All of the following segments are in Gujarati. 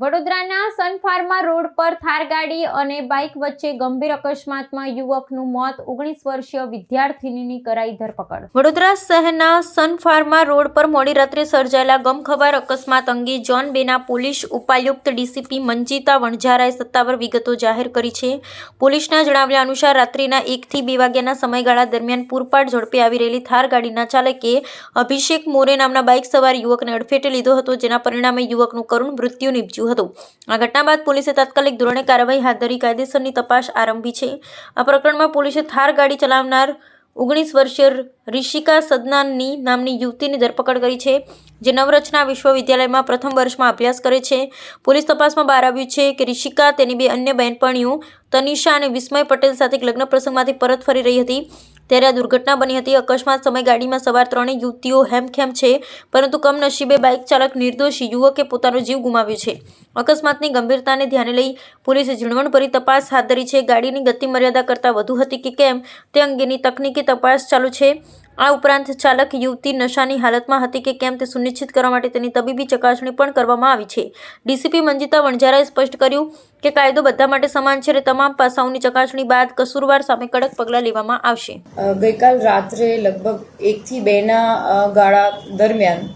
વડોદરાના સન ફાર્મા રોડ પર થાર ગાડી અને બાઇક વચ્ચે ગંભીર અકસ્માતમાં યુવકનું મોત, 19 વર્ષીય વિદ્યાર્થિનીની કરાઈ ધરપકડ। વડોદરા શહેરના સન ફાર્મા રોડ પર મોડી રાત્રે સર્જાયેલા ગમખબર અકસ્માત અંગે ઝોન 2 ના પોલીસ ઉપાયુક્ત ડીસીપી મંજીતા વણઝારાએ સત્તાવાર વિગતો જાહેર કરી છે। પોલીસના જણાવ્યા અનુસાર રાત્રિના 1 થી 2 વાગ્યાના સમયગાળા દરમિયાન પૂરપાટ ઝડપે આવી રહેલી થાર ગાડીના ચાલકે અભિષેક મોરે નામના બાઇક સવાર યુવકને અડફેટે લીધો હતો, જેના પરિણામે યુવકનું કરુણ મૃત્યુ નીપજ્યું હતું। આ ઘટના બાદ પોલીસે તાત્કાલિક ધોરણે કાર્યવાહી હાથ ધરી કાયદેસરની તપાસ આરંભી છે। આ પ્રકરણમાં પોલીસે થાર ગાડી ચલાવનાર 19 વર્ષીય રિશિકા સદનાની નામની યુવતીની ધરપકડ કરી છે, જે નવરચના વિશ્વવિદ્યાલયમાં પ્રથમ વર્ષમાં અભ્યાસ કરે છે। પોલીસ તપાસમાં બહાર આવ્યું છે કે રિશિકા તેની 2 અન્ય બહેનપણીઓ તનિષા અને વિસ્મય પટેલ સાથે લગ્ન પ્રસંગમાંથી પરત ફરી રહી હતી, ત્યારે આ દુર્ઘટના બની હતી। અકસ્માત સમયે ગાડીમાં સવાર 3 યુવતીઓ હેમખેમ છે, પરંતુ કમનસીબે બાઇક ચાલક નિર્દોષી યુવકે પોતાનો જીવ ગુમાવ્યો છે। અકસ્માતની ગંભીરતાને ધ્યાને લઈ પોલીસે ઝીણવટભરી તપાસ હાથ ધરી છે। ગાડીની ગતિ મર્યાદા કરતાં વધુ હતી કે કેમ તે અંગેની તકનીકી તપાસ ચાલુ છે। આ ઉપરાંત ચાલક યુવતી નશાની હાલતમાં હતી કે કેમ તે સુનિશ્ચિત કરવા માટે તેની તબીબી ચકાસણી પણ કરવામાં આવી છે। ડીસીપી મંજીતા વણઝારાએ સ્પષ્ટ કર્યું કે કાયદો બધા માટે સમાન છે અને તમામ પાસાઓની ચકાસણી બાદ કસૂરવાર સામે કડક પગલાં લેવામાં આવશે। ગઈકાલ રાત્રે લગભગ 1 થી 2 ના ગાળા દરમિયાન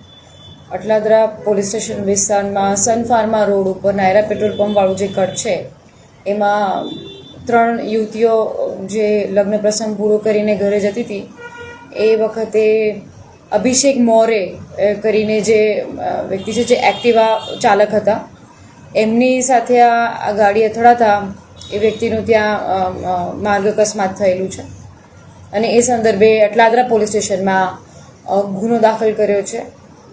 અટલાદરા પોલીસ સ્ટેશન વિસ્તારમાં સન ફાર્મા રોડ ઉપર નાયરા પેટ્રોલ પંપવાળું જે કટ છે એમાં 3 યુવતીઓ જે લગ્ન પ્રસંગ પૂરો કરીને ઘરે જતી હતી એ વખતે અભિષેક મોરે કરીને જે વ્યક્તિ છે, જે એક્ટિવા ચાલક હતા, એમની સાથે આ ગાડી અથડાતા એ વ્યક્તિનું ત્યાં માર્ગ અકસ્માત થયેલું છે અને એ સંદર્ભે અટલાદરા પોલીસ સ્ટેશનમાં ગુનો દાખલ કર્યો છે।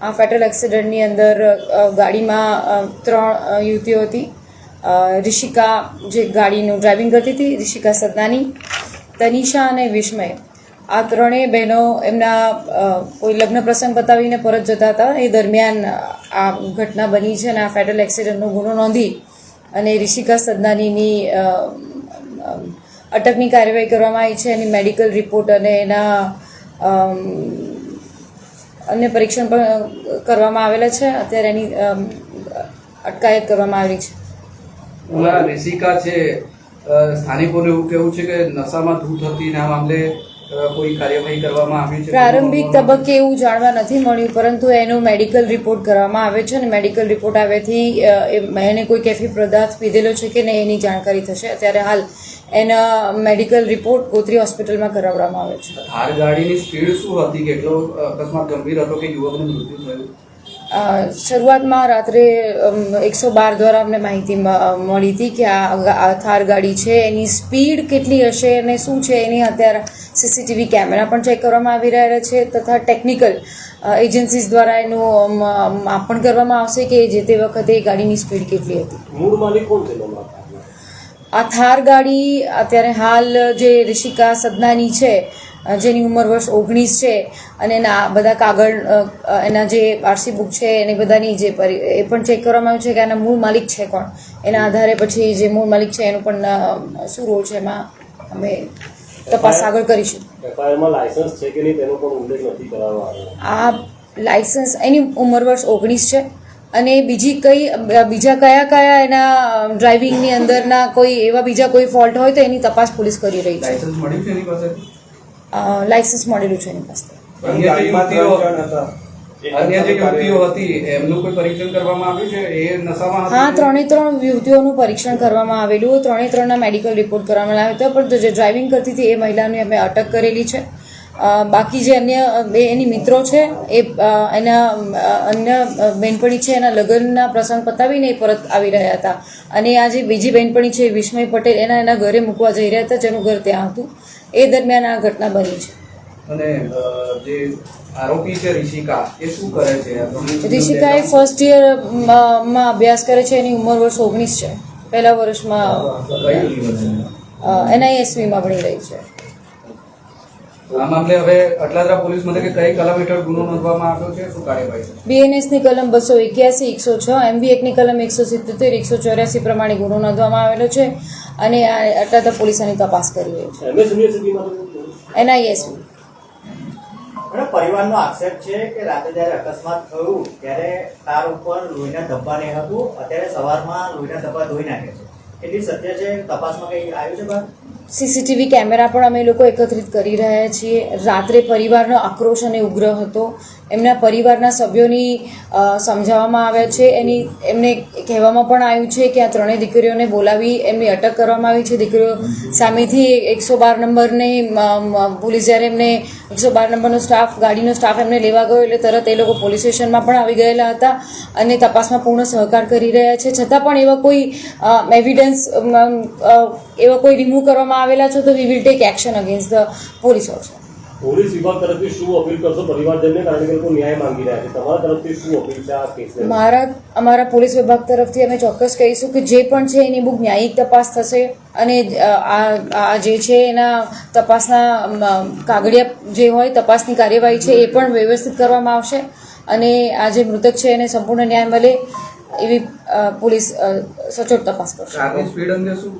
આ ફેટલ એક્સિડન્ટની અંદર ગાડીમાં 3 યુવતીઓ હતી। રિશિકા જે ગાડીનું ડ્રાઇવિંગ કરતી હતી, રિશિકા સદનાની, તનિષા અને વિસ્મય, આ 3 બહેનો એમના કોઈ લગ્ન પ્રસંગ પતાવીને પરત જતા હતા। એ દરમિયાન આ ઘટના બની છે અને આ ફેટલ એક્સિડન્ટનો ગુનો નોંધી અને રિશિકા સદનાનીની અટકની કાર્યવાહી કરવામાં આવી છે। એની મેડિકલ રિપોર્ટ અને એના અન્ય પરીક્ષણ પણ કરવામાં આવેલા છે। અત્યારે એની અટકાયત કરવામાં આવેલી છે। રિશિકા છે, સ્થાનિકોનું એવું કહેવું છે કે નશામાં ધૂત હતી ને આ મામલે કોઈ કાર્યવાહી કરવામાં આવી છે? પ્રારંભિક તબક્કે એવું જાણવા નથી મળ્યું, પરંતુ એનો મેડિકલ રિપોર્ટ કરવામાં આવે છે અને મેડિકલ રિપોર્ટ આવ્યાથી એને કોઈ કેફી પદાર્થ પીધેલો છે કે નહીં એની જાણકારી થશે। અત્યારે હાલ એના મેડિકલ રિપોર્ટ ગોત્રી હોસ્પિટલમાં કરાવવામાં આવે છે। થાર ગાડીની સ્પીડ શું હતી, કેટલો અકસ્માત ગંભીર હતો કે યુવકનું મૃત્યુ થયું? શરૂઆતમાં રાત્રે 112 દ્વારા અમને માહિતી મળી હતી કે આ થાર ગાડી છે, એની સ્પીડ કેટલી હશે અને શું છે એની અત્યારે સીસીટીવી કેમેરા પણ ચેક કરવામાં આવી રહ્યા છે તથા ટેકનિકલ એજન્સીસ દ્વારા એનું માપન કરવામાં આવશે કે જે તે વખતે ગાડીની સ્પીડ કેટલી હતી। મૂળ માલિક કોણ છે? આ થાર ગાડી અત્યારે હાલ જે રિશિકા સદનાની છે, જેની ઉંમર વર્ષ 19 છે અને એના બધા કાગળ, એના જે આરસી બુક છે એની બધાની જે એ પણ ચેક કરવામાં આવ્યું છે કે આના મૂળ માલિક છે કોણ, એના આધારે પછી જે મૂળ માલિક છે એનું પણ શું રોલ છે એમાં અમે તપાસ આગળ કરીશું। એફઆઈઆરમાં લાયસન્સ છે કે નહીં તેનો પણ ઉલ્લેખ નથી કરવામાં આવ્યો। આ લાયસન્સ, એની ઉંમર વર્ષ 19 છે અને બીજા કયા એના ડ્રાઇવિંગની અંદરના કોઈ એવા બીજા કોઈ ફોલ્ટ હોય તો એની તપાસ પોલીસ કરી રહી છે। લાયસન્સ મળ્યું છે એની પાસે? લાયસન્સ મળેલું છે એની પાસે। અન્ય જે યુવતીઓ હતી એમનું કોઈ પરીક્ષણ કરવામાં આવ્યું છે? એ નશામાં હતી? હા, 3 યુવતીઓનું પરીક્ષણ કરવામાં આવેલું, 3 મેડિકલ રિપોર્ટ કરવામાં આવ્યા હતા, પણ જે ડ્રાઇવિંગ કરતી હતી એ મહિલાને અમે અટક કરેલી છે। બાકી જે અન્ય 2 એની મિત્રો છે એ એના અન્ય બહેનપણી છે, એના લગ્નના પ્રસંગ પતાવીને એ પરત આવી રહ્યા હતા અને આ જે બીજી બહેનપણી છે વિસ્મય પટેલ, એના ઘરે મૂકવા જઈ રહ્યા હતા, જેનું ઘર ત્યાં હતું। એ દરમિયાન આ ઘટના બની છે। અને જે આરોપી છે રિશિકા, એ શું કરે છે? રિશિકા એ ફર્સ્ટ યરમાં અભ્યાસ કરે છે, એની ઉંમર વર્ષ 19 છે, પહેલા વર્ષમાં NISVમાં ભણી રહી છે। આ મામલે હવે અટલાદરા પોલીસ મથકે કઈ કલમ હેઠળ ગુનો નોંધવામાં આવ્યો છે? શું કાર્યવાહી? BNS ની કલમ 281, 106, MV એક્ટની કલમ 177, 184 પ્રમાણે ગુનો નોંધવામાં આવેલો છે અને અટલાદરા પોલીસ આની તપાસ કરી રહી છે। NISV અને પરિવારનો આક્ષેપ છે કે રાતે જ્યારે અકસ્માત થયું ત્યારે કાર ઉપર લોહીના ધબ્બા નહીં હતું, અત્યારે સવારમાં લોહીના ધબ્બા ધોઈ નાખે છે. એટલી સત્ય છે? તપાસમાં કંઈ આવ્યું છે બહાર? સીસીટીવી કેમેરા પણ અમે લોકો એકત્રિત કરી રહ્યા છીએ. રાત્રે પરિવારનો આક્રોશ અને ઉગ્ર હતો. એમના પરિવારના સભ્યોની સમજાવવામાં આવ્યા છે. એમને કહેવામાં પણ આવ્યું છે કે આ ત્રણેય દીકરીઓને બોલાવી એમની અટક કરવામાં આવી છે. દીકરીઓ સામેથી 112 નંબરની પોલીસ જ્યારે એમને 112 નંબરનો ગાડીનો સ્ટાફ એમને લેવા ગયો એટલે તરત એ લોકો પોલીસ સ્ટેશનમાં પણ આવી ગયેલા હતા અને તપાસમાં પૂર્ણ સહકાર કરી રહ્યા છે. છતાં પણ એવા કોઈ એવિડન્સ એવા કોઈ રિમૂવ કરવામાં આવેલા છે તો we will take action against the police also. Police વિભાગ તરફથી શું અપીલ કરશો પરિવારજનને, કારણ કે લોકો ન્યાય માંગી રહ્યા છે? તમારા તરફથી શું અપીલ છે આ કેસને? અમારા પોલીસ વિભાગ તરફથી અમે ચોક્કસ કહીશું કે જે પણ છે એની બહુ ન્યાયિક તપાસ થશે અને આ જે છે એના તપાસના કાગળિયા જે હોય તપાસની કાર્યવાહી છે એ પણ વ્યવસ્થિત કરવામાં આવશે અને આ જે મૃતક છે એને સંપૂર્ણ ન્યાય મળે એવી પોલીસ સચોટ તપાસ કરશે. કારની સ્પીડ અંગે શું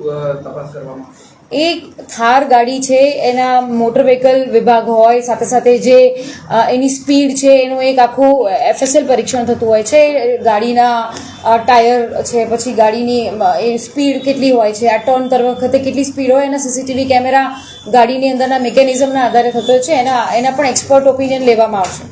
તપાસ કરવામાં આવશે? એક થાર ગાડી છે એના મોટર વ્હીકલ વિભાગ હોય સાથે સાથે જે એની સ્પીડ છે એનું એક આખું FSL પરીક્ષણ થતું હોય છે. ગાડીના ટાયર છે, પછી ગાડીની એ સ્પીડ કેટલી હોય છે, આ ટર્ન કરવા વખતે કેટલી સ્પીડ હોય, એના સીસીટીવી કેમેરા ગાડીની અંદરના મિકેનિઝમના આધારે થતો છે. એના પણ એક્સપર્ટ ઓપિનિયન લેવામાં આવશે.